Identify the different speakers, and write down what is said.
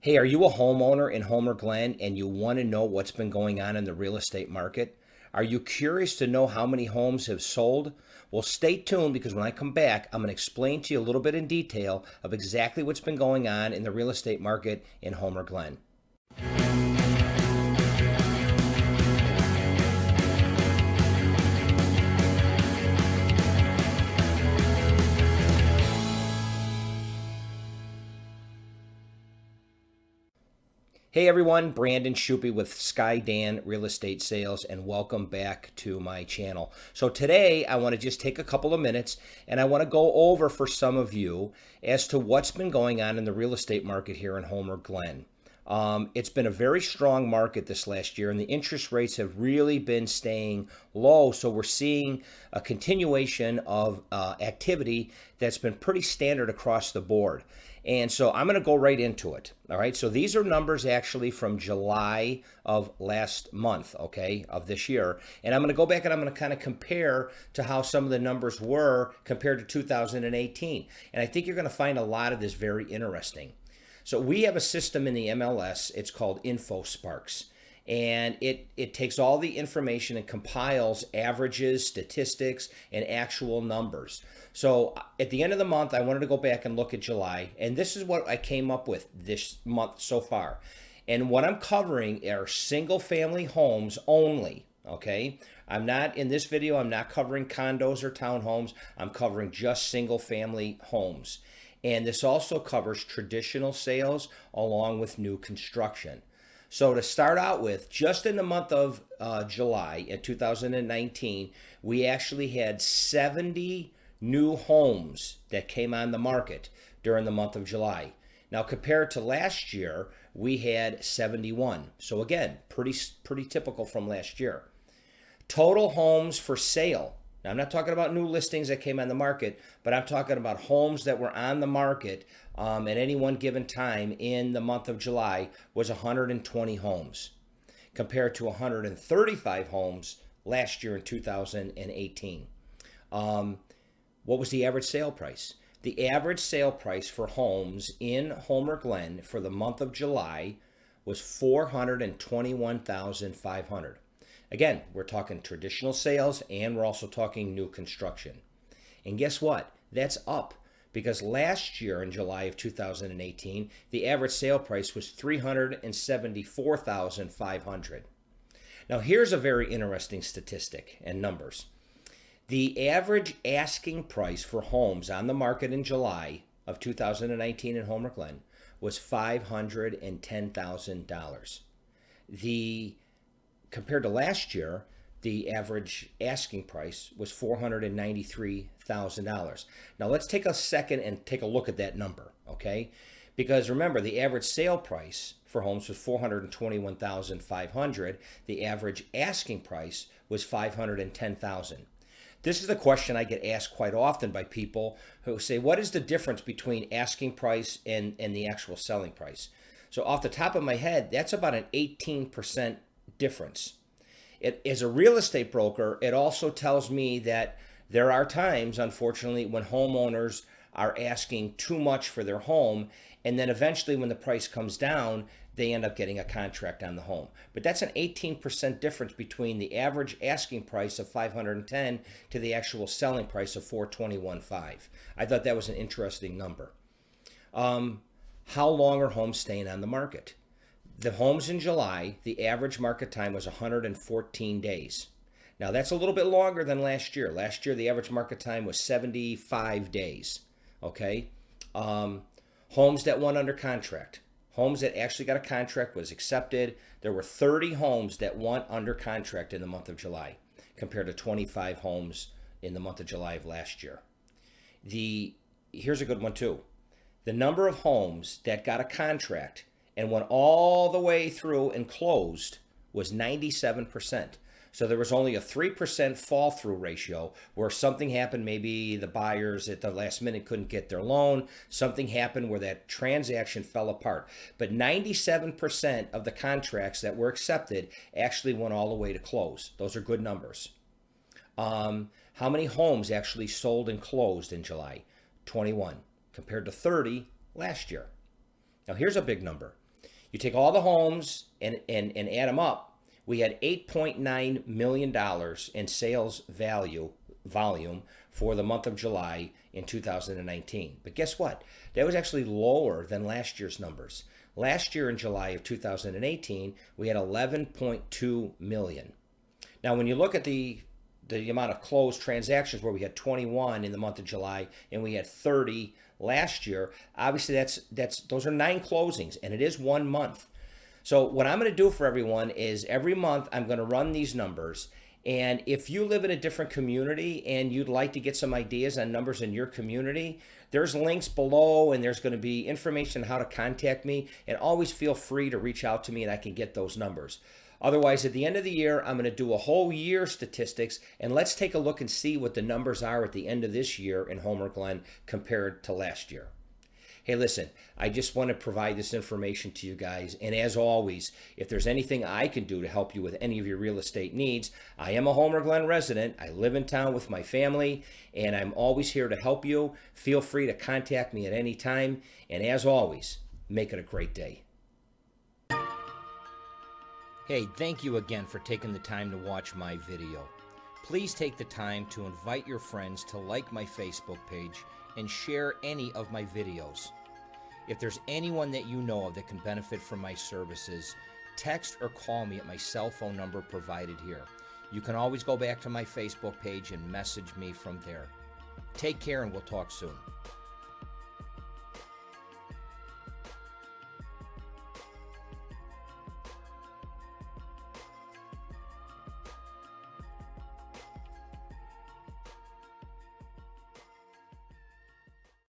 Speaker 1: Hey, are you a homeowner in Homer Glen and you want to know what's been going on in the real estate market? Are you curious to know how many homes have sold? Well, stay tuned because when I come back, I'm going to explain to you a little bit in detail of exactly what's been going on in the real estate market in Homer Glen. Hey everyone, Brandon Shupe with Skydan Real Estate Sales, and welcome back to my channel. So today I want to just take a couple of minutes and I want to go over for some of you as to what's been going on in the real estate market here in Homer Glen. It's been a very strong market this last year, and the interest rates have really been staying low. So we're seeing a continuation of activity that's been pretty standard across the board. And so I'm going to go right into it. All right. So these are numbers actually from July of last month, okay, of this year. And I'm going to go back and I'm going to kind of compare to how some of the numbers were compared to 2018. And I think you're going to find a lot of this very interesting. So we have a system in the MLS. It's called InfoSparks. And it takes all the information and compiles averages, statistics, and actual numbers. So at the end of the month, I wanted to go back and look at July. And this is what I came up with this month so far. And what I'm covering are single family homes only. Okay. I'm not in this video, I'm not covering condos or townhomes. I'm covering just single family homes. And this also covers traditional sales along with new construction. So to start out with, just in the month of July in 2019, we actually had 70 new homes that came on the market during the month of July. Now compared to last year, we had 71. So again, pretty typical from last year. Total homes for sale. Now, I'm not talking about new listings that came on the market, but I'm talking about homes that were on the market at any one given time in the month of July was 120 homes compared to 135 homes last year in 2018. What was the average sale price? The average sale price for homes in Homer Glen for the month of July was $421,500. Again, we're talking traditional sales and we're also talking new construction. And guess what? That's up because last year in July of 2018, the average sale price was $374,500. Now, here's a very interesting statistic and numbers. The average asking price for homes on the market in July of 2019 in Homer Glen was $510,000. Compared to last year, the average asking price was $493,000. Now let's take a second and take a look at that number, okay? Because remember, the average sale price for homes was $421,500. The average asking price was $510,000. This is a question I get asked quite often by people who say, what is the difference between asking price and the actual selling price? So off the top of my head, that's about an 18% difference. As a real estate broker, it also tells me that there are times, unfortunately, when homeowners are asking too much for their home, and then eventually when the price comes down, they end up getting a contract on the home. But that's an 18% difference between the average asking price of $510 to the actual selling price of $421,500. I thought that was an interesting number. How long are homes staying on the market? The homes in July, the average market time was 114 days. Now that's a little bit longer than last year. Last year, the average market time was 75 days. Okay. Homes that went under contract. Homes that actually got a contract was accepted. There were 30 homes that went under contract in the month of July compared to 25 homes in the month of July of last year. Here's a good one too. The number of homes that got a contract and went all the way through and closed was 97%. So there was only a 3% fall through ratio where something happened. Maybe the buyers at the last minute couldn't get their loan. Something happened where that transaction fell apart. But 97% of the contracts that were accepted actually went all the way to close. Those are good numbers. How many homes actually sold and closed in July? 21 compared to 30 last year. Now here's a big number. You take all the homes and add them up, we had $8.9 million in sales volume for the month of July in 2019. But guess what? That was actually lower than last year's numbers. Last year in July of 2018, we had 11.2 million. Now, when you look at the amount of closed transactions, where we had 21 in the month of July and we had 30 last year, obviously those are 9 closings, and it is 1 month. So what I'm going to do for everyone is every month I'm going to run these numbers. And if you live in a different community and you'd like to get some ideas on numbers in your community, there's links below, and there's going to be information on how to contact me. And always feel free to reach out to me and I can get those numbers. Otherwise, at the end of the year, I'm going to do a whole year statistics, and let's take a look and see what the numbers are at the end of this year in Homer Glen compared to last year. Hey, listen, I just want to provide this information to you guys. And as always, if there's anything I can do to help you with any of your real estate needs, I am a Homer Glen resident. I live in town with my family, and I'm always here to help you. Feel free to contact me at any time. And as always, make it a great day. Hey, thank you again for taking the time to watch my video. Please take the time to invite your friends to like my Facebook page and share any of my videos. If there's anyone that you know of that can benefit from my services, text or call me at my cell phone number provided here. You can always go back to my Facebook page and message me from there. Take care, and we'll talk soon.